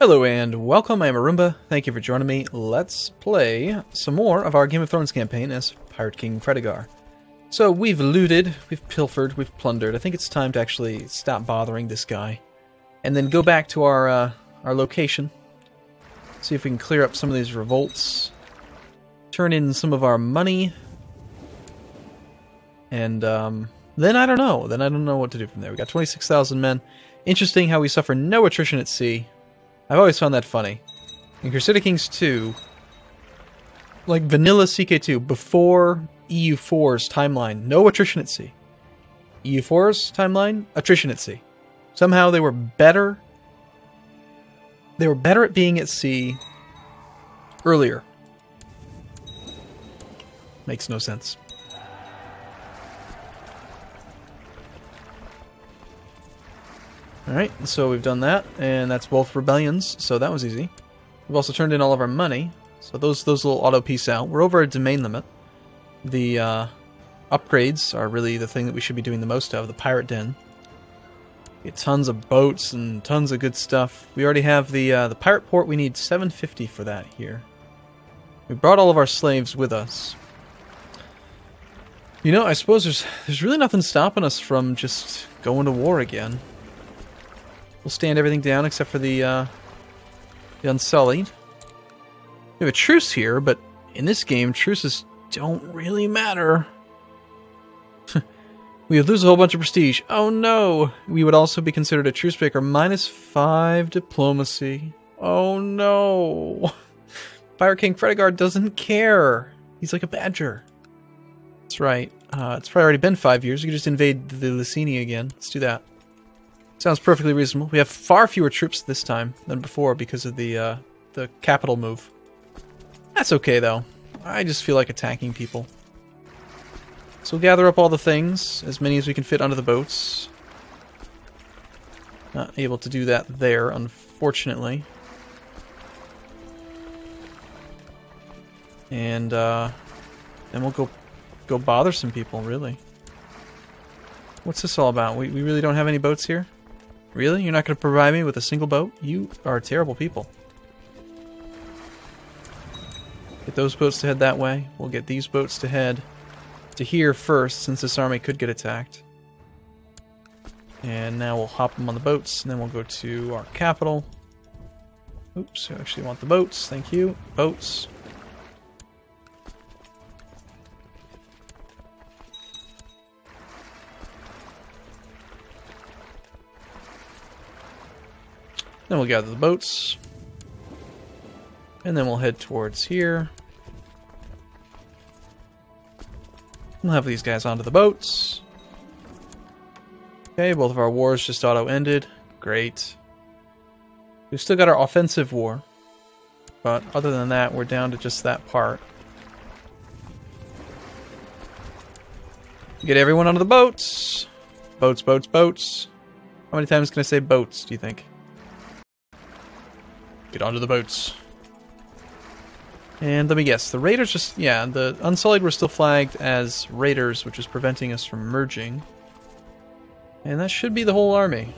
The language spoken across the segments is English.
Hello and welcome, I'm Arumba. Thank you for joining me. Let's play some more of our Game of Thrones campaign as Pirate King Fredegar. So we've looted, we've pilfered, we've plundered. I think it's time to actually stop bothering this guy. And then go back to our location. See if we can clear up some of these revolts. Turn in some of our money. And then I don't know. Then I don't know what to do from there. We got 26,000 men. Interesting how we suffer no attrition at sea. I've always found that funny. In Crusader Kings 2, like vanilla CK2, before EU4's timeline, no attrition at sea. EU4's timeline, attrition at sea. Somehow they were better. They were better at being at sea earlier. Makes no sense. Alright, so we've done that, and that's both rebellions, so that was easy. We've also turned in all of our money, so those little auto peace out. We're over our domain limit. The upgrades are really the thing that we should be doing the most of, the pirate den. Get tons of boats and tons of good stuff. We already have the pirate port. We need 750 for that here. We brought all of our slaves with us. You know, I suppose there's really nothing stopping us from just going to war again. We'll stand everything down except for the Unsullied. We have a truce here, but in this game, truces don't really matter. We would lose a whole bunch of prestige. Oh no! We would also be considered a truce breaker. -5 diplomacy. Oh no! Pirate King Fredegar doesn't care. He's like a badger. That's right. It's probably already been 5 years. We could just invade the Lucini again. Let's do that. Sounds perfectly reasonable. We have far fewer troops this time than before because of the capital move. That's okay, though. I just feel like attacking people. So we'll gather up all the things, as many as we can fit onto the boats. Not able to do that there, unfortunately. And then we'll go bother some people, really. What's this all about? We really don't have any boats here? Really? You're not going to provide me with a single boat? You are terrible people. Get those boats to head that way. We'll get these boats to head to here first, since this army could get attacked. And now we'll hop them on the boats, and then we'll go to our capital. Oops, I actually want the boats. Thank you. Boats. Then we'll gather the boats. And then we'll head towards here. We'll have these guys onto the boats. Okay, both of our wars just auto-ended. Great. We've still got our offensive war. But other than that, we're down to just that part. Get everyone onto the boats! Boats, boats, boats. How many times can I say boats, do you think? Get onto the boats. And let me guess, the raiders just... yeah, the Unsullied were still flagged as raiders, which is preventing us from merging. And that should be the whole army.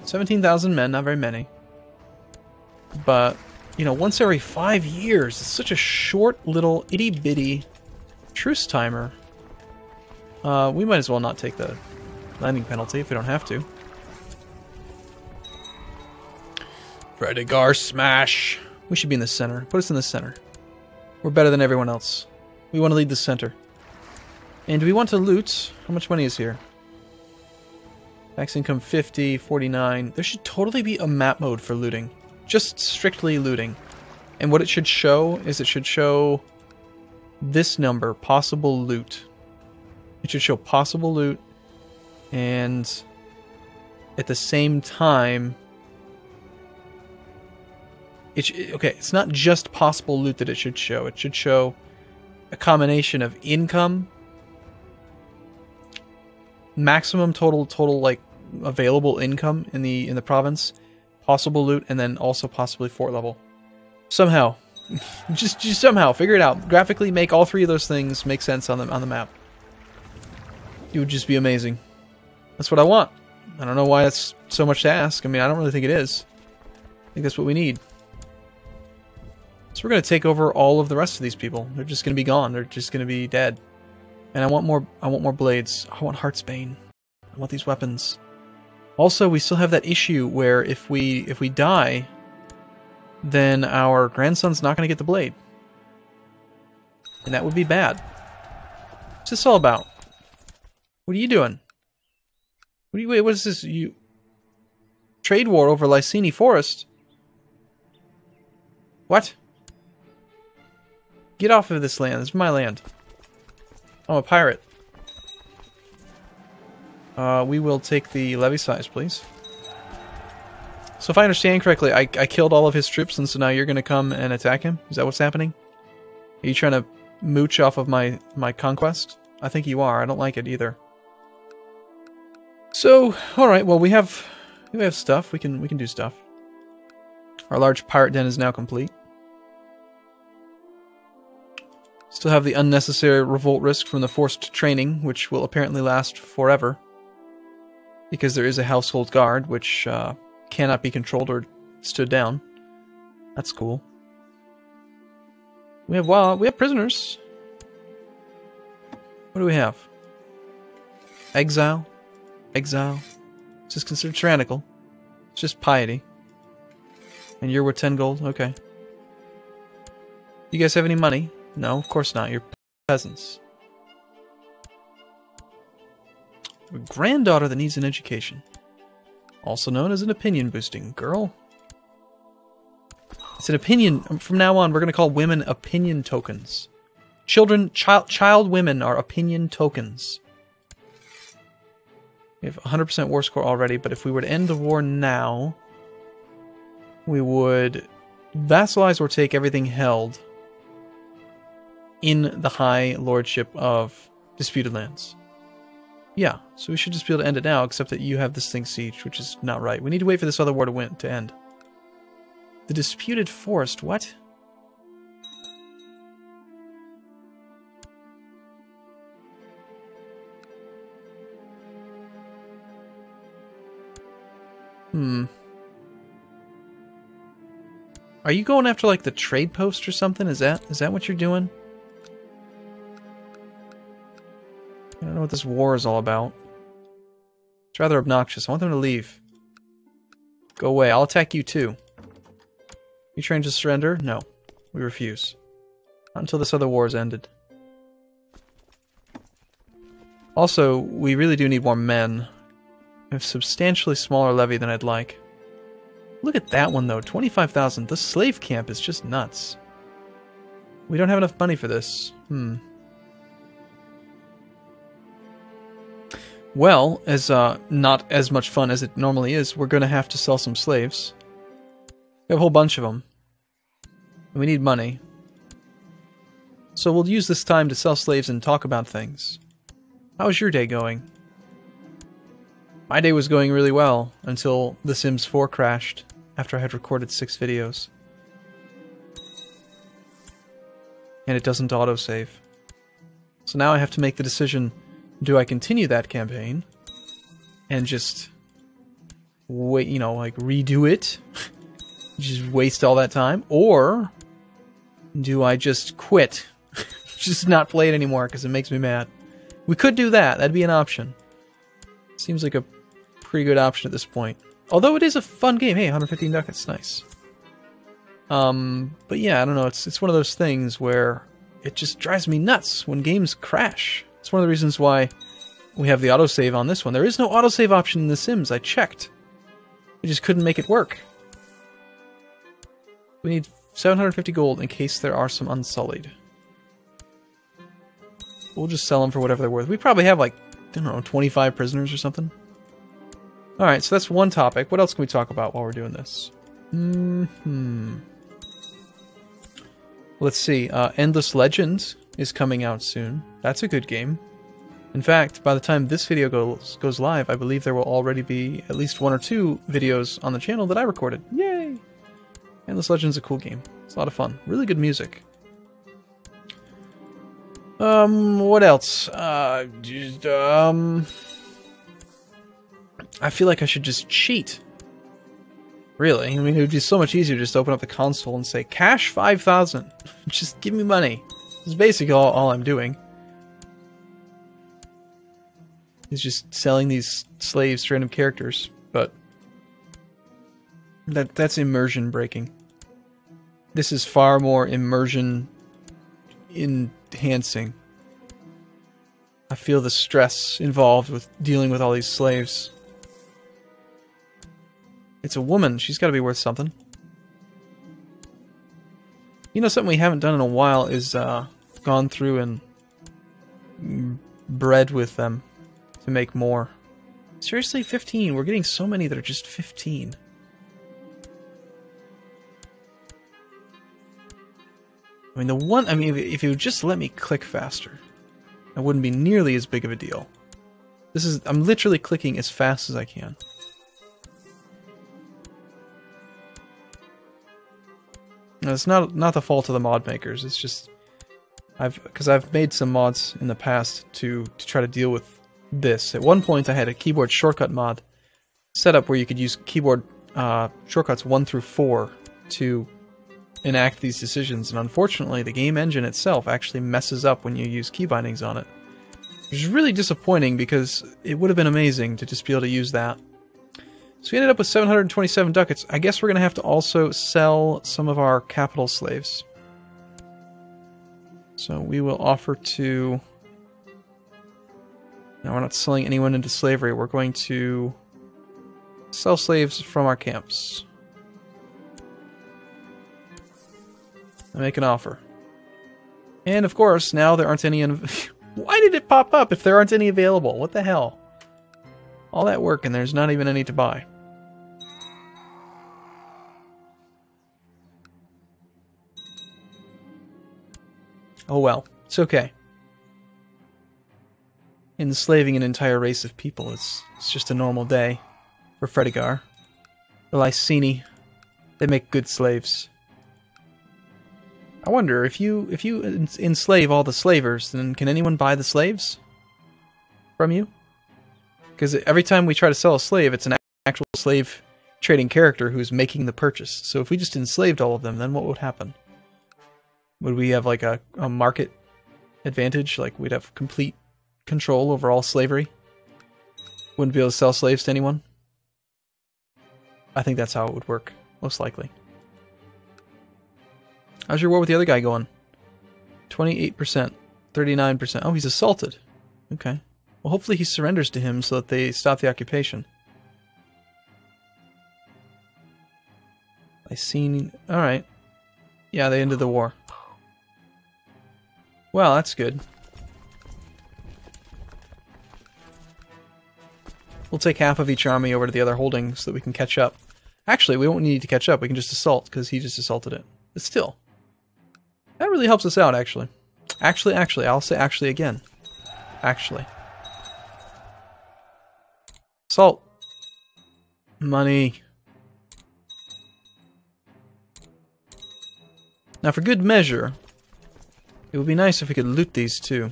17,000 men, not very many. But, you know, once every 5 years, it's such a short little itty-bitty truce timer. We might as well not take the landing penalty if we don't have to. Fredegar smash! We should be in the center. Put us in the center. We're better than everyone else. We want to lead the center. And do we want to loot? How much money is here? Max income 50, 49. There should totally be a map mode for looting. Just strictly looting. And what it should show is it should show this number, possible loot. It should show possible loot, and at the same time... okay, it's not just possible loot that it should show. It should show a combination of income, maximum total like available income in the province, possible loot, and then also possibly fort level. Somehow, just somehow figure it out. Graphically, make all three of those things make sense on the map. It would just be amazing. That's what I want. I don't know why that's so much to ask. I mean, I don't really think it is. I think that's what we need. So we're going to take over all of the rest of these people. They're just going to be gone. They're just going to be dead. And I want more blades. I want Heartsbane. I want these weapons. Also, we still have that issue where if we die, then our grandson's not going to get the blade. And that would be bad. What's this all about? What are you doing? Wait, what is this? You trade war over Lysini Forest? What? Get off of this land. This is my land. I'm a pirate. We will take the levy size, please. So if I understand correctly, I killed all of his troops, and so now you're going to come and attack him? Is that what's happening? Are you trying to mooch off of my conquest? I think you are. I don't like it either. So, alright, well we have stuff. We can do stuff. Our large pirate den is now complete. Still have the unnecessary revolt risk from the forced training, which will apparently last forever. Because there is a household guard, which cannot be controlled or stood down. That's cool. We have prisoners. What do we have? Exile. Exile. It's just considered tyrannical. It's just piety. And you're worth 10 gold? Okay. You guys have any money? No, of course not. You're peasants. A granddaughter that needs an education. Also known as an opinion-boosting girl. It's an opinion. From now on, we're going to call women opinion tokens. Child women are opinion tokens. We have 100% war score already, but if we were to end the war now, we would vassalize or take everything held in the high lordship of disputed lands. Yeah, so we should just be able to end it now, except that you have this thing sieged, which is not right. We need to wait for this other war to end. The disputed forest, what? Are you going after, like, the trade post or something? Is that what you're doing? I don't know what this war is all about. It's rather obnoxious. I want them to leave. Go away. I'll attack you too. You trained to surrender? No. We refuse. Not until this other war is ended. Also, we really do need more men. We have a substantially smaller levy than I'd like. Look at that one though, 25,000. The slave camp is just nuts. We don't have enough money for this. Well, as not as much fun as it normally is, we're going to have to sell some slaves. We have a whole bunch of them. We need money. So we'll use this time to sell slaves and talk about things. How's your day going? My day was going really well until The Sims 4 crashed after I had recorded 6 videos. And it doesn't autosave. So now I have to make the decision, do I continue that campaign and just wait, you know, like redo it? Just waste all that time? Or do I just quit? Just not play it anymore because it makes me mad. We could do that. That'd be an option. Seems like a pretty good option at this point. Although it is a fun game. Hey, 115 ducats. Nice. But yeah, I don't know. It's one of those things where it just drives me nuts when games crash. It's one of the reasons why we have the autosave on this one. There is no autosave option in The Sims. I checked. I just couldn't make it work. We need 750 gold in case there are some unsullied. We'll just sell them for whatever they're worth. We probably have like, I don't know, 25 prisoners or something. Alright, so that's one topic. What else can we talk about while we're doing this? Let's see. Endless Legend is coming out soon. That's a good game. In fact, by the time this video goes live, I believe there will already be at least 1 or 2 videos on the channel that I recorded. Yay! Endless Legend's a cool game. It's a lot of fun. Really good music. What else? I feel like I should just cheat. Really? I mean, it would be so much easier to just open up the console and say, cash 5,000. Just give me money. This is basically all I'm doing. Is just selling these slaves to random characters, but that's immersion breaking. This is far more immersion enhancing. I feel the stress involved with dealing with all these slaves. It's a woman. She's got to be worth something. You know, something we haven't done in a while is gone through and bred with them to make more. Seriously, 15? We're getting so many that are just 15. I mean, if you would just let me click faster, it wouldn't be nearly as big of a deal. I'm literally clicking as fast as I can. No, it's not the fault of the mod makers. It's just because I've made some mods in the past to try to deal with this. At one point, I had a keyboard shortcut mod set up where you could use keyboard shortcuts 1 through 4 to enact these decisions, and unfortunately, the game engine itself actually messes up when you use key bindings on it, which is really disappointing because it would have been amazing to just be able to use that. So we ended up with 727 ducats. I guess we're going to have to also sell some of our capital slaves. So we will offer to... No, we're not selling anyone into slavery. We're going to sell slaves from our camps. I make an offer. And of course, now there aren't any... Why did it pop up if there aren't any available? What the hell? All that work and there's not even any to buy. Oh well, it's okay. Enslaving an entire race of people is just a normal day for Fredegar. The Lycini, they make good slaves. I wonder, if you enslave all the slavers, then can anyone buy the slaves from you? Because every time we try to sell a slave, it's an actual slave trading character who's making the purchase. So if we just enslaved all of them, then what would happen? Would we have like a market advantage? Like we'd have complete control over all slavery? Wouldn't be able to sell slaves to anyone? I think that's how it would work, most likely. How's your war with the other guy going? 28%, 39%. Oh, he's assaulted. Okay. Well, hopefully he surrenders to him so that they stop the occupation. Alright. Yeah, they ended the war. Well, that's good. We'll take half of each army over to the other holding so that we can catch up. Actually, we won't need to catch up. We can just assault because he just assaulted it. But still. That really helps us out, actually. Actually, I'll say actually again. Actually. Assault. Money. Now, for good measure, it would be nice if we could loot these too.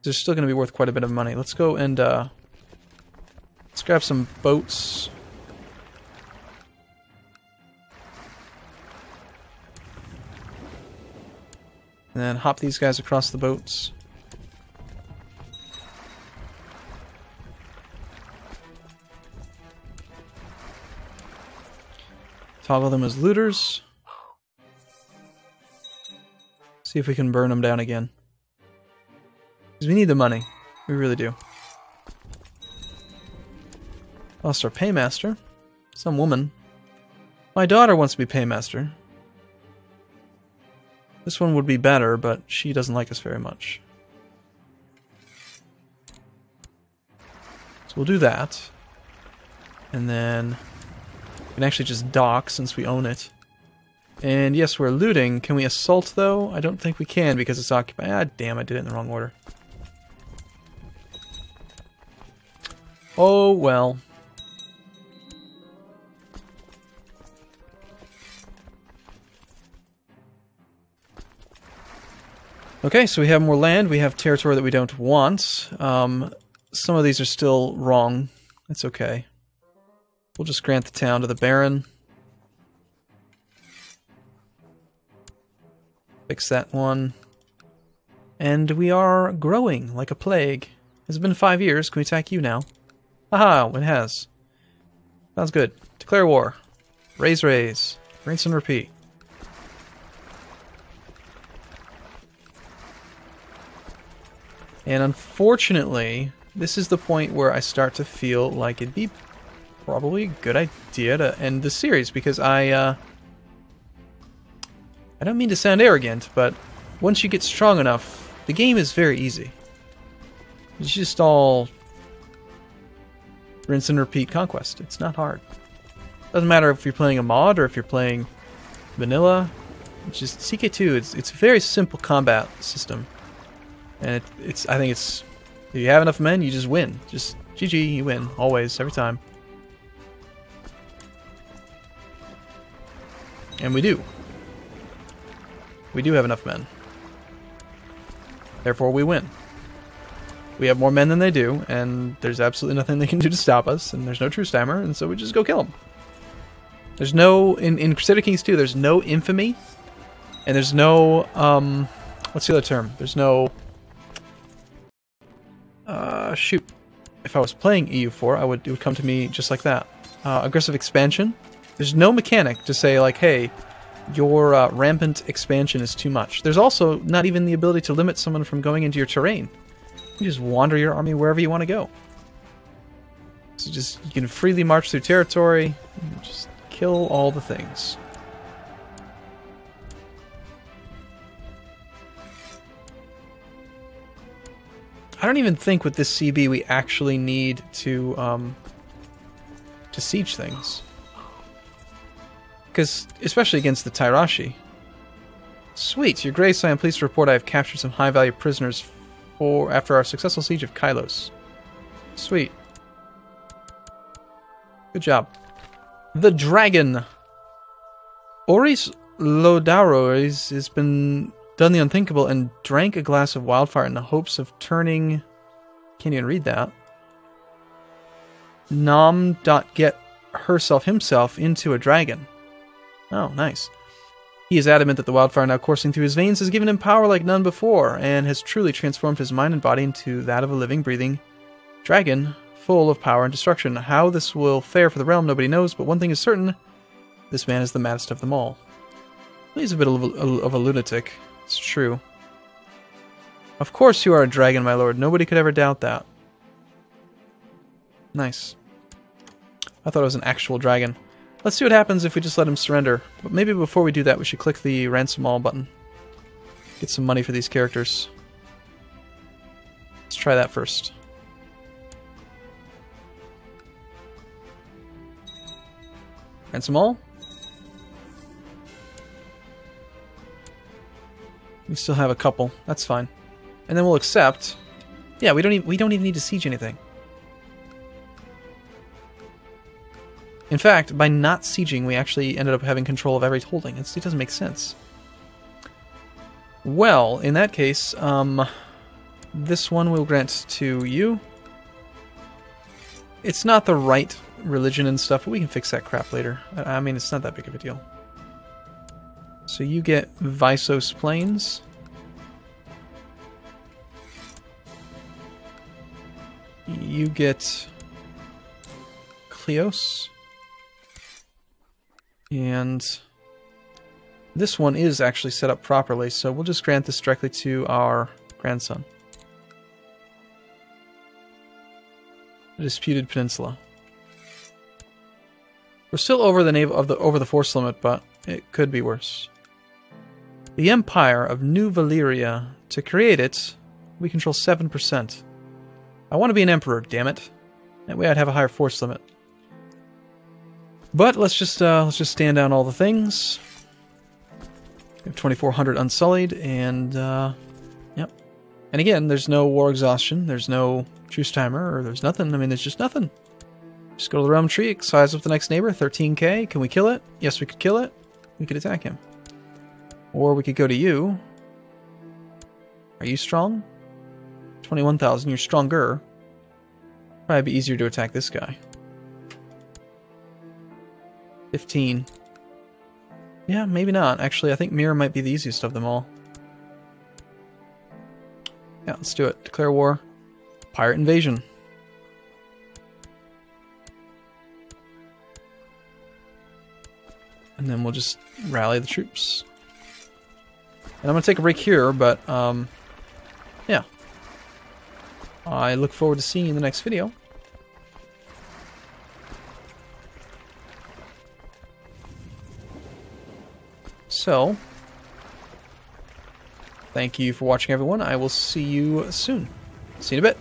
They're still going to be worth quite a bit of money. Let's go and let's grab some boats. And then hop these guys across the boats. Toggle them as looters. See if we can burn them down again. Because we need the money. We really do. Lost our paymaster. Some woman. My daughter wants to be paymaster. This one would be better, but she doesn't like us very much. So we'll do that. And then we can actually just dock since we own it. And yes, we're looting. Can we assault, though? I don't think we can because it's occupied. Ah, damn, I did it in the wrong order. Oh, well. Okay, so we have more land. We have territory that we don't want. Some of these are still wrong. It's okay. We'll just grant the town to the Baron. Fix that one. And we are growing like a plague. It's been 5 years. Can we attack you now? Haha, it has. Sounds good. Declare war. Raise, raise. Rinse and repeat. And unfortunately, this is the point where I start to feel like it'd be probably a good idea to end the series, because I don't mean to sound arrogant, but once you get strong enough, the game is very easy. It's just all rinse and repeat conquest. It's not hard. Doesn't matter if you're playing a mod or if you're playing vanilla. It's just CK2. It's a very simple combat system, and I think it's if you have enough men, you just win. Just GG, you win always, every time. And we do. We do have enough men. Therefore, we win. We have more men than they do, and there's absolutely nothing they can do to stop us, and there's no true stammer, and so we just go kill them. There's no... In Crusader Kings 2, there's no infamy, and there's no... what's the other term? There's no... shoot. If I was playing EU4, it would come to me just like that. Aggressive expansion. There's no mechanic to say, like, hey, your rampant expansion is too much. There's also not even the ability to limit someone from going into your terrain. You just wander your army wherever you want to go. So you can freely march through territory, and just kill all the things. I don't even think with this CB we actually need to siege things. Because, especially against the Tairashi. Sweet, Your Grace, I am pleased to report I have captured some high-value prisoners after our successful siege of Kylos. Sweet. Good job. The Dragon. Oris Lodarois has been done the unthinkable and drank a glass of wildfire in the hopes of turning... Can't even read that. Nom.get himself into a dragon. Oh, nice. He is adamant that the wildfire now coursing through his veins has given him power like none before, and has truly transformed his mind and body into that of a living, breathing dragon, full of power and destruction. How this will fare for the realm, nobody knows, but one thing is certain, this man is the maddest of them all. He's a bit of a lunatic, it's true. Of course you are a dragon, my lord. Nobody could ever doubt that. Nice. I thought it was an actual dragon. Let's see what happens if we just let him surrender. But maybe before we do that, we should click the ransom all button. Get some money for these characters. Let's try that first. Ransom all. We still have a couple. That's fine. And then we'll accept. Yeah, we don't even need to siege anything. In fact, by not sieging, we actually ended up having control of every holding. It doesn't make sense. Well, in that case, this one we'll grant to you. It's not the right religion and stuff, but we can fix that crap later. I mean, it's not that big of a deal. So you get Visos Plains. You get Kleos. And this one is actually set up properly, so we'll just grant this directly to our grandson. The Disputed Peninsula. We're still over the force limit, but it could be worse. The Empire of New Valyria. To create it, we control 7%. I want to be an emperor, damn it. That way I'd have a higher force limit. But let's just stand down all the things. We have 2,400 unsullied, and yep. And again, there's no war exhaustion, there's no truce timer, or there's nothing. I mean, there's just nothing. Just go to the realm tree, size up the next neighbor, 13k. Can we kill it? Yes, we could kill it. We could attack him. Or we could go to you. Are you strong? 21,000, you're stronger. Probably be easier to attack this guy. 15. Yeah, maybe not. Actually, I think mirror might be the easiest of them all. Yeah, let's do it. Declare war. Pirate invasion. And then we'll just rally the troops. And I'm going to take a break here, but, yeah. I look forward to seeing you in the next video. So, thank you for watching, everyone. I will see you soon. See you in a bit.